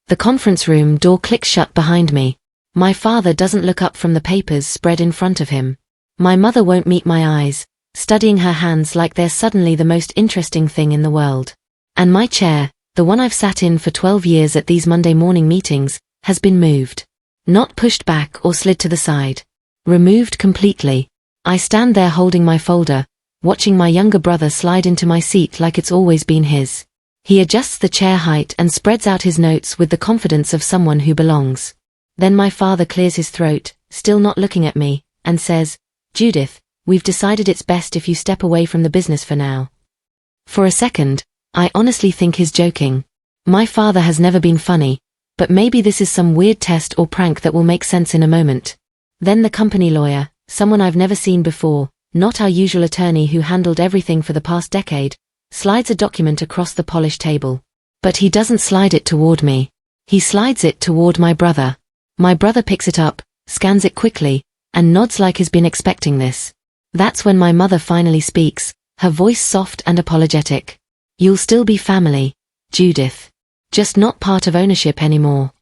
The conference room door clicks shut behind me. My father doesn't look up from the papers spread in front of him. My mother won't meet my eyes, studying her hands like they're suddenly the most interesting thing in the world. And my chair, the one I've sat in for 12 years at these Monday morning meetings, has been moved. Not pushed back or slid to the side. Removed completely. I stand there holding my folder, watching my younger brother slide into my seat like it's always been his. He adjusts the chair height and spreads out his notes with the confidence of someone who belongs. Then my father clears his throat, still not looking at me, and says, "Judith, we've decided it's best if you step away from the business for now." For a second, I honestly think he's joking. My father has never been funny, but maybe this is some weird test or prank that will make sense in a moment. Then the company lawyer, someone I've never seen before, not our usual attorney who handled everything for the past decade, slides a document across the polished table. But he doesn't slide it toward me. He slides it toward my brother. My brother picks it up, scans it quickly, and nods like he's been expecting this. That's when my mother finally speaks, her voice soft and apologetic. "You'll still be family, Judith. Just not part of ownership anymore."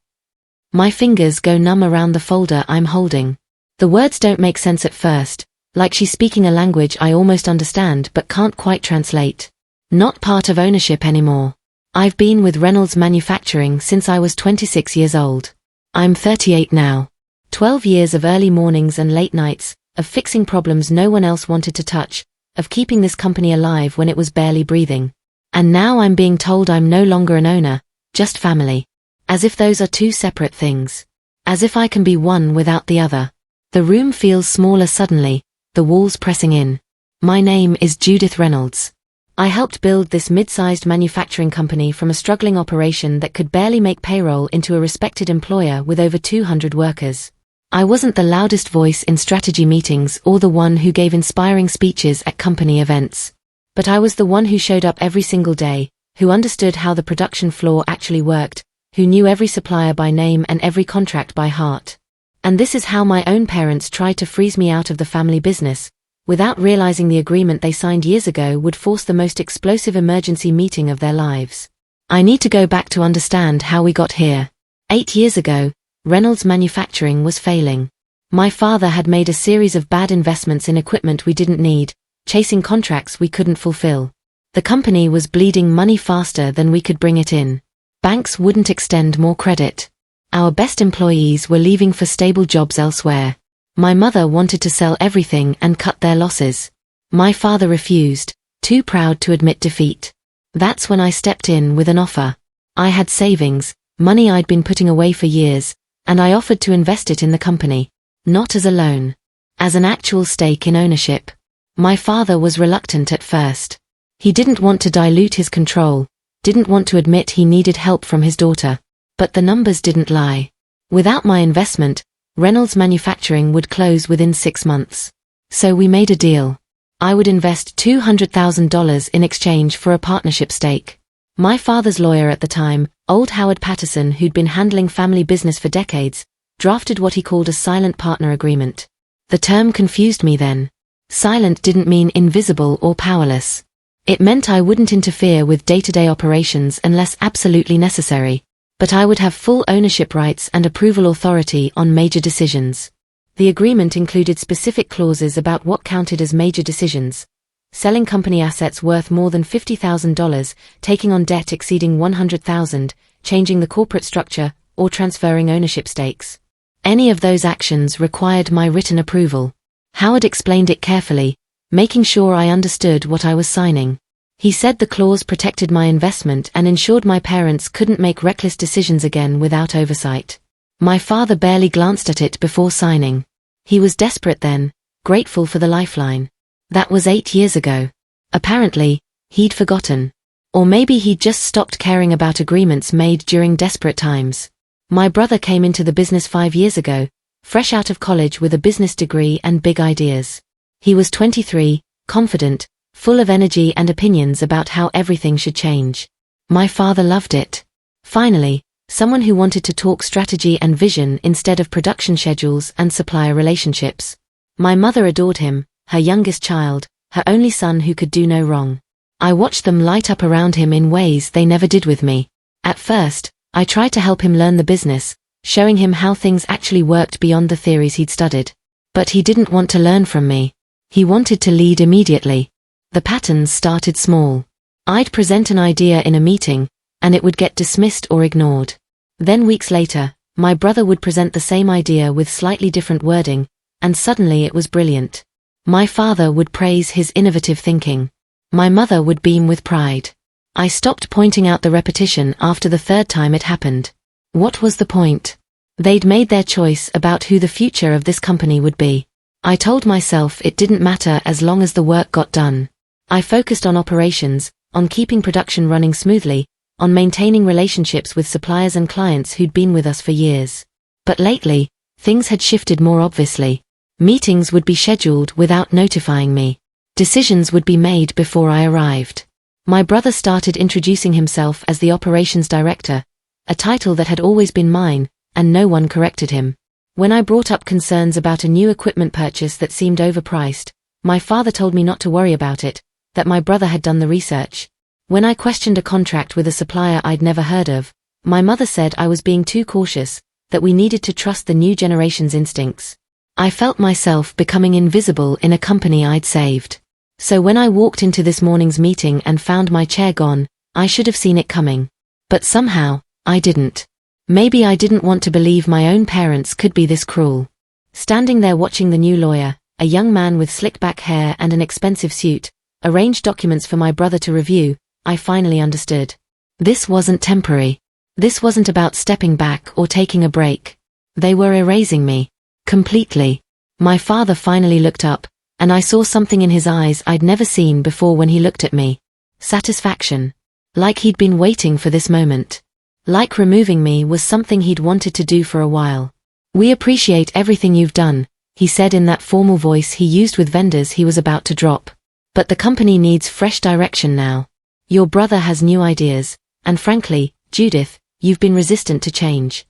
My fingers go numb around the folder I'm holding. The words don't make sense at first, like she's speaking a language I almost understand but can't quite translate. Not part of ownership anymore. I've been with Reynolds Manufacturing since I was 26 years old. I'm 38 now. 12 years of early mornings and late nights, of fixing problems no one else wanted to touch, of keeping this company alive when it was barely breathing. And now I'm being told I'm no longer an owner, just family. As if those are two separate things. As if I can be one without the other. The room feels smaller suddenly, the walls pressing in. My name is Judith Reynolds. I helped build this mid-sized manufacturing company from a struggling operation that could barely make payroll into a respected employer with over 200 workers. I wasn't the loudest voice in strategy meetings or the one who gave inspiring speeches at company events. But I was the one who showed up every single day, who understood how the production floor actually worked, who knew every supplier by name and every contract by heart. And this is how my own parents tried to freeze me out of the family business, without realizing the agreement they signed years ago would force the most explosive emergency meeting of their lives. I need to go back to understand how we got here. 8 years ago, Reynolds Manufacturing was failing. My father had made a series of bad investments in equipment we didn't need, chasing contracts we couldn't fulfill. The company was bleeding money faster than we could bring it in. Banks wouldn't extend more credit. Our best employees were leaving for stable jobs elsewhere. My mother wanted to sell everything and cut their losses. My father refused, too proud to admit defeat. That's when I stepped in with an offer. I had savings, money I'd been putting away for years, and I offered to invest it in the company. Not as a loan. As an actual stake in ownership. My father was reluctant at first. He didn't want to dilute his control, didn't want to admit he needed help from his daughter. But the numbers didn't lie. Without my investment, Reynolds Manufacturing would close within 6 months. So we made a deal. I would invest $200,000 in exchange for a partnership stake. My father's lawyer at the time, old Howard Patterson, who'd been handling family business for decades, drafted what he called a silent partner agreement. The term confused me then. Silent didn't mean invisible or powerless. It meant I wouldn't interfere with day-to-day operations unless absolutely necessary. But I would have full ownership rights and approval authority on major decisions. The agreement included specific clauses about what counted as major decisions. Selling company assets worth more than $50,000, taking on debt exceeding $100,000, changing the corporate structure, or transferring ownership stakes. Any of those actions required my written approval. Howard explained it carefully, making sure I understood what I was signing. He said the clause protected my investment and ensured my parents couldn't make reckless decisions again without oversight. My father barely glanced at it before signing. He was desperate then, grateful for the lifeline. That was 8 years ago. Apparently, he'd forgotten. Or maybe he'd just stopped caring about agreements made during desperate times. My brother came into the business 5 years ago, fresh out of college with a business degree and big ideas. He was 23, confident, full of energy and opinions about how everything should change. My father loved it. Finally, someone who wanted to talk strategy and vision instead of production schedules and supplier relationships. My mother adored him, her youngest child, her only son who could do no wrong. I watched them light up around him in ways they never did with me. At first, I tried to help him learn the business, showing him how things actually worked beyond the theories he'd studied. But he didn't want to learn from me. He wanted to lead immediately. The patterns started small. I'd present an idea in a meeting, and it would get dismissed or ignored. Then weeks later, my brother would present the same idea with slightly different wording, and suddenly it was brilliant. My father would praise his innovative thinking. My mother would beam with pride. I stopped pointing out the repetition after the third time it happened. What was the point? They'd made their choice about who the future of this company would be. I told myself it didn't matter as long as the work got done. I focused on operations, on keeping production running smoothly, on maintaining relationships with suppliers and clients who'd been with us for years. But lately, things had shifted more obviously. Meetings would be scheduled without notifying me. Decisions would be made before I arrived. My brother started introducing himself as the operations director, a title that had always been mine, and no one corrected him. When I brought up concerns about a new equipment purchase that seemed overpriced, my father told me not to worry about it, that my brother had done the research. When I questioned a contract with a supplier I'd never heard of, my mother said I was being too cautious, that we needed to trust the new generation's instincts. I felt myself becoming invisible in a company I'd saved. So when I walked into this morning's meeting and found my chair gone, I should have seen it coming. But somehow, I didn't. Maybe I didn't want to believe my own parents could be this cruel. Standing there watching the new lawyer, a young man with slick back hair and an expensive suit, arranged documents for my brother to review, I finally understood. This wasn't temporary. This wasn't about stepping back or taking a break. They were erasing me. Completely. My father finally looked up, and I saw something in his eyes I'd never seen before when he looked at me. Satisfaction. Like he'd been waiting for this moment. Like removing me was something he'd wanted to do for a while. We appreciate everything you've done, he said in that formal voice he used with vendors he was about to drop. But the company needs fresh direction now. Your brother has new ideas, and frankly, Judith, you've been resistant to change.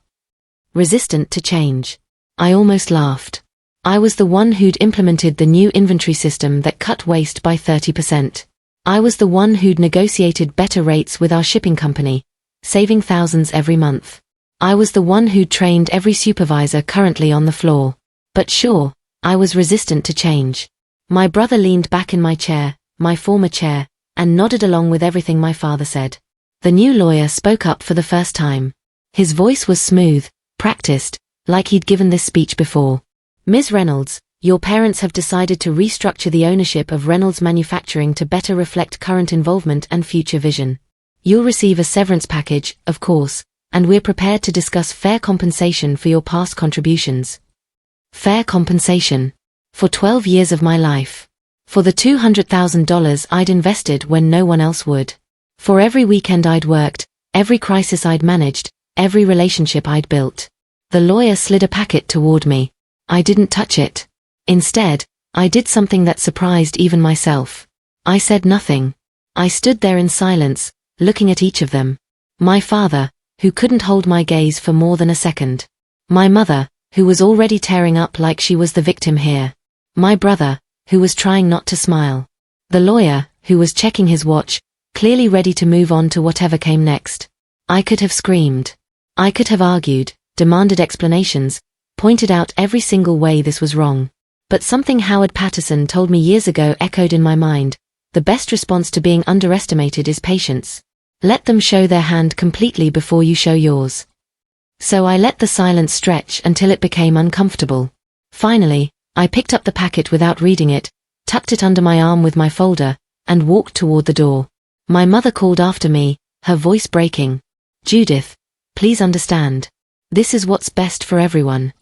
Resistant to change. I almost laughed. I was the one who'd implemented the new inventory system that cut waste by 30%. I was the one who'd negotiated better rates with our shipping company, saving thousands every month. I was the one who'd trained every supervisor currently on the floor. But sure, I was resistant to change. My brother leaned back in my chair, my former chair, and nodded along with everything my father said. The new lawyer spoke up for the first time. His voice was smooth, practiced, like he'd given this speech before. Ms. Reynolds, your parents have decided to restructure the ownership of Reynolds Manufacturing to better reflect current involvement and future vision. You'll receive a severance package, of course, and we're prepared to discuss fair compensation for your past contributions. Fair compensation. For 12 years of my life. For the $200,000 I'd invested when no one else would. For every weekend I'd worked, every crisis I'd managed, every relationship I'd built. The lawyer slid a packet toward me. I didn't touch it. Instead, I did something that surprised even myself. I said nothing. I stood there in silence, looking at each of them. My father, who couldn't hold my gaze for more than a second. My mother, who was already tearing up like she was the victim here. My brother, who was trying not to smile. The lawyer, who was checking his watch, clearly ready to move on to whatever came next. I could have screamed. I could have argued, demanded explanations, pointed out every single way this was wrong. But something Howard Patterson told me years ago echoed in my mind. The best response to being underestimated is patience. Let them show their hand completely before you show yours. So I let the silence stretch until it became uncomfortable. Finally, I picked up the packet without reading it, tucked it under my arm with my folder, and walked toward the door. My mother called after me, her voice breaking. Judith, please understand. This is what's best for everyone.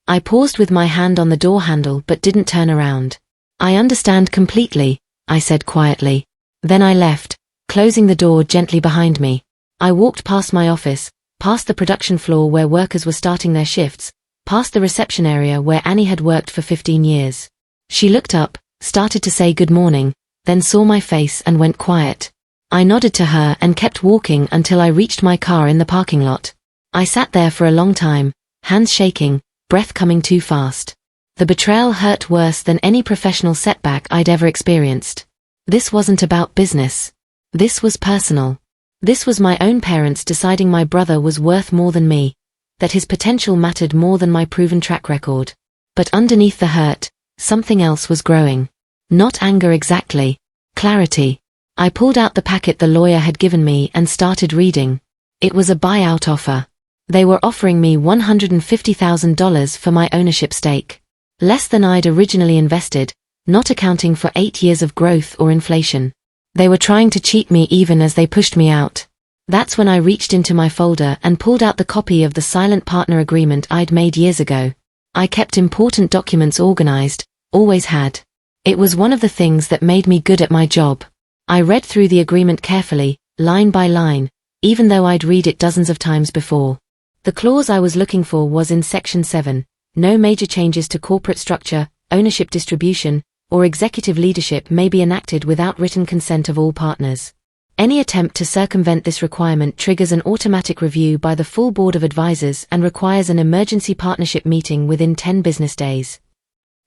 I paused with my hand on the door handle but didn't turn around. I understand completely, I said quietly. Then I left, closing the door gently behind me. I walked past my office, past the production floor where workers were starting their shifts, past the reception area where Annie had worked for 15 years. She looked up, started to say good morning, then saw my face and went quiet. I nodded to her and kept walking until I reached my car in the parking lot. I sat there for a long time, hands shaking, breath coming too fast. The betrayal hurt worse than any professional setback I'd ever experienced. This wasn't about business. This was personal. This was my own parents deciding my brother was worth more than me, that his potential mattered more than my proven track record. But underneath the hurt, something else was growing. Not anger exactly. Clarity. I pulled out the packet the lawyer had given me and started reading. It was a buyout offer. They were offering me $150,000 for my ownership stake. Less than I'd originally invested, not accounting for 8 years of growth or inflation. They were trying to cheat me even as they pushed me out. That's when I reached into my folder and pulled out the copy of the silent partner agreement I'd made years ago. I kept important documents organized, always had. It was one of the things that made me good at my job. I read through the agreement carefully, line by line, even though I'd read it dozens of times before. The clause I was looking for was in Section 7, no major changes to corporate structure, ownership distribution, or executive leadership may be enacted without written consent of all partners. Any attempt to circumvent this requirement triggers an automatic review by the full board of advisors and requires an emergency partnership meeting within 10 business days.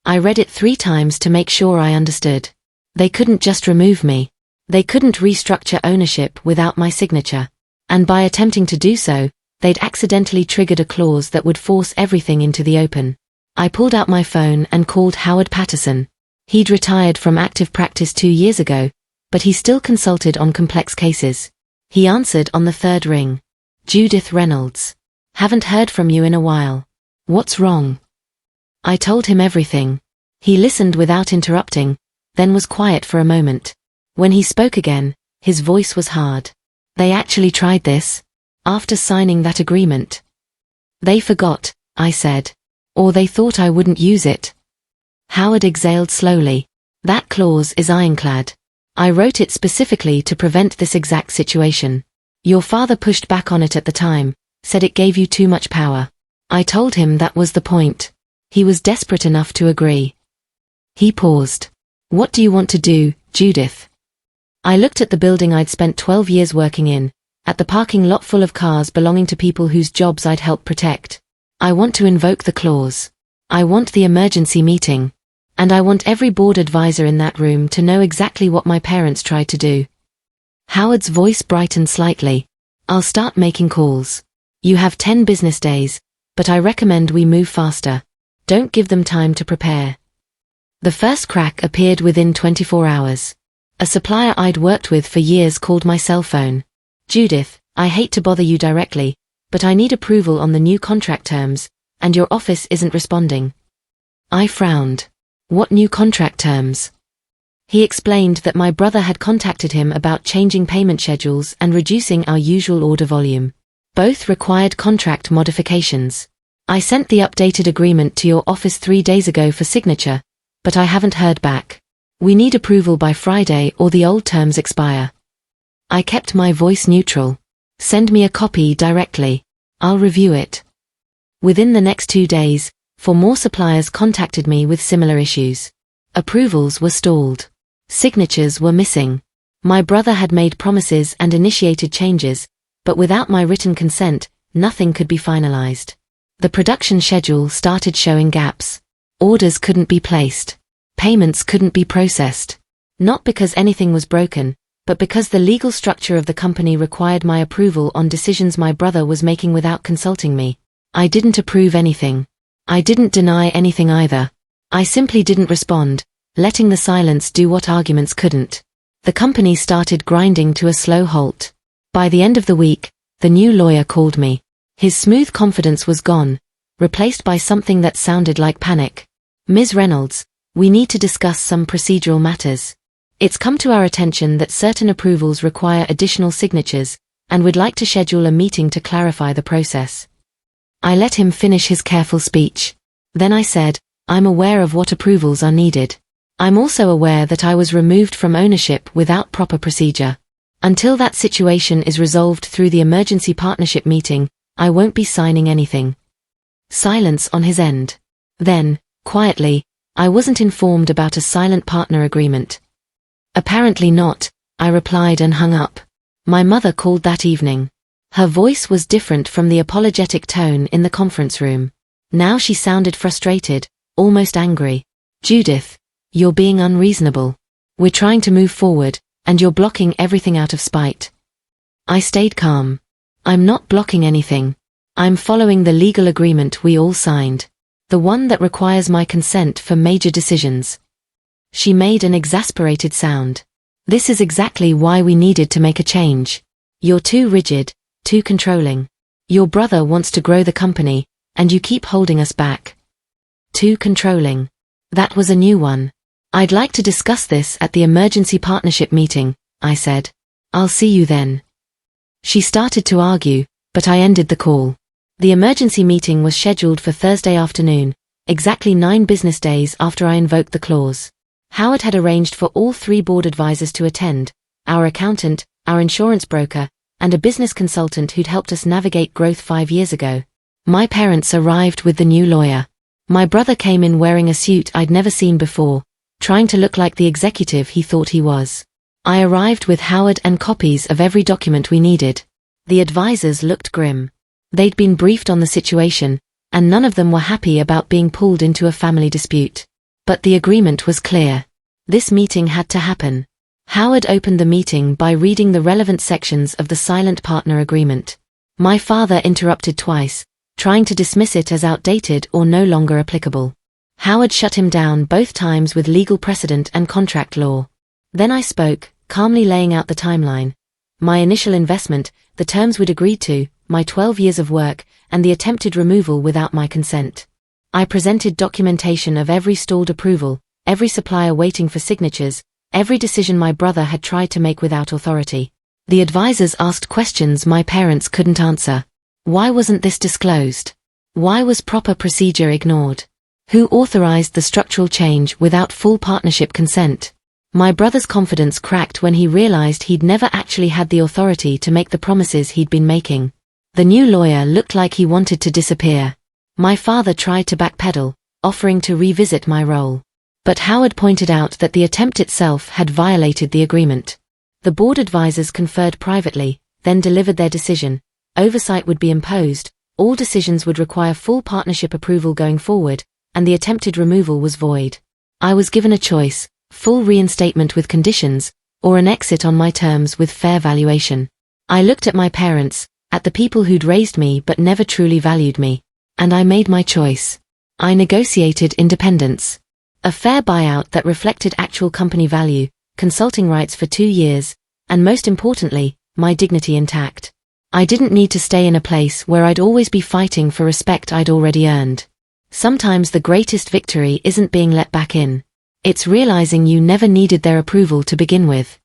I read it 3 times to make sure I understood. They couldn't just remove me. They couldn't restructure ownership without my signature. And by attempting to do so, they'd accidentally triggered a clause that would force everything into the open. I pulled out my phone and called Howard Patterson. He'd retired from active practice 2 years ago, but he still consulted on complex cases. He answered on the 3rd ring. Judith Reynolds. Haven't heard from you in a while. What's wrong? I told him everything. He listened without interrupting, then was quiet for a moment. When he spoke again, his voice was hard. They actually tried this? After signing that agreement? They forgot, I said. Or they thought I wouldn't use it. Howard exhaled slowly. That clause is ironclad. I wrote it specifically to prevent this exact situation. Your father pushed back on it at the time, said it gave you too much power. I told him that was the point. He was desperate enough to agree. He paused. What do you want to do, Judith? I looked at the building I'd spent 12 years working in, at the parking lot full of cars belonging to people whose jobs I'd helped protect. I want to invoke the clause. I want the emergency meeting. And I want every board advisor in that room to know exactly what my parents tried to do. Howard's voice brightened slightly. I'll start making calls. You have 10 business days, but I recommend we move faster. Don't give them time to prepare. The first crack appeared within 24 hours. A supplier I'd worked with for years called my cell phone. Judith, I hate to bother you directly, but I need approval on the new contract terms, and your office isn't responding. I frowned. What new contract terms? He explained that my brother had contacted him about changing payment schedules and reducing our usual order volume. Both required contract modifications. I sent the updated agreement to your office 3 days ago for signature, but I haven't heard back. We need approval by Friday or the old terms expire. I kept my voice neutral. Send me a copy directly. I'll review it. Within the next 2 days, 4 more suppliers contacted me with similar issues. Approvals were stalled. Signatures were missing. My brother had made promises and initiated changes, but without my written consent, nothing could be finalized. The production schedule started showing gaps. Orders couldn't be placed. Payments couldn't be processed. Not because anything was broken, but because the legal structure of the company required my approval on decisions my brother was making without consulting me. I didn't approve anything. I didn't deny anything either. I simply didn't respond, letting the silence do what arguments couldn't. The company started grinding to a slow halt. By the end of the week, the new lawyer called me. His smooth confidence was gone, replaced by something that sounded like panic. Ms. Reynolds, we need to discuss some procedural matters. It's come to our attention that certain approvals require additional signatures, and we'd like to schedule a meeting to clarify the process. I let him finish his careful speech. Then I said, I'm aware of what approvals are needed. I'm also aware that I was removed from ownership without proper procedure. Until that situation is resolved through the emergency partnership meeting, I won't be signing anything. Silence on his end. Then, quietly, I wasn't informed about a silent partner agreement. Apparently not, I replied and hung up. My mother called that evening. Her voice was different from the apologetic tone in the conference room. Now she sounded frustrated, almost angry. Judith, you're being unreasonable. We're trying to move forward, and you're blocking everything out of spite. I stayed calm. I'm not blocking anything. I'm following the legal agreement we all signed. The one that requires my consent for major decisions. She made an exasperated sound. This is exactly why we needed to make a change. You're too rigid, too controlling. Your brother wants to grow the company, and you keep holding us back. Too controlling. That was a new one. I'd like to discuss this at the emergency partnership meeting, I said. I'll see you then. She started to argue, but I ended the call. The emergency meeting was scheduled for Thursday afternoon, exactly 9 business days after I invoked the clause. Howard had arranged for all 3 board advisors to attend, our accountant, our insurance broker, and a business consultant who'd helped us navigate growth 5 years ago. My parents arrived with the new lawyer. My brother came in wearing a suit I'd never seen before, trying to look like the executive he thought he was. I arrived with Howard and copies of every document we needed. The advisors looked grim. They'd been briefed on the situation, and none of them were happy about being pulled into a family dispute. But the agreement was clear. This meeting had to happen. Howard opened the meeting by reading the relevant sections of the silent partner agreement. My father interrupted twice, trying to dismiss it as outdated or no longer applicable. Howard shut him down both times with legal precedent and contract law. Then I spoke, calmly laying out the timeline. My initial investment, the terms we'd agreed to, my 12 years of work, and the attempted removal without my consent. I presented documentation of every stalled approval, every supplier waiting for signatures, every decision my brother had tried to make without authority. The advisors asked questions my parents couldn't answer. Why wasn't this disclosed? Why was proper procedure ignored? Who authorized the structural change without full partnership consent? My brother's confidence cracked when he realized he'd never actually had the authority to make the promises he'd been making. The new lawyer looked like he wanted to disappear. My father tried to backpedal, offering to revisit my role. But Howard pointed out that the attempt itself had violated the agreement. The board advisors conferred privately, then delivered their decision. Oversight would be imposed, all decisions would require full partnership approval going forward, and the attempted removal was void. I was given a choice, full reinstatement with conditions, or an exit on my terms with fair valuation. I looked at my parents, at the people who'd raised me but never truly valued me, and I made my choice. I negotiated independence. A fair buyout that reflected actual company value, consulting rights for 2 years, and most importantly, my dignity intact. I didn't need to stay in a place where I'd always be fighting for respect I'd already earned. Sometimes the greatest victory isn't being let back in. It's realizing you never needed their approval to begin with.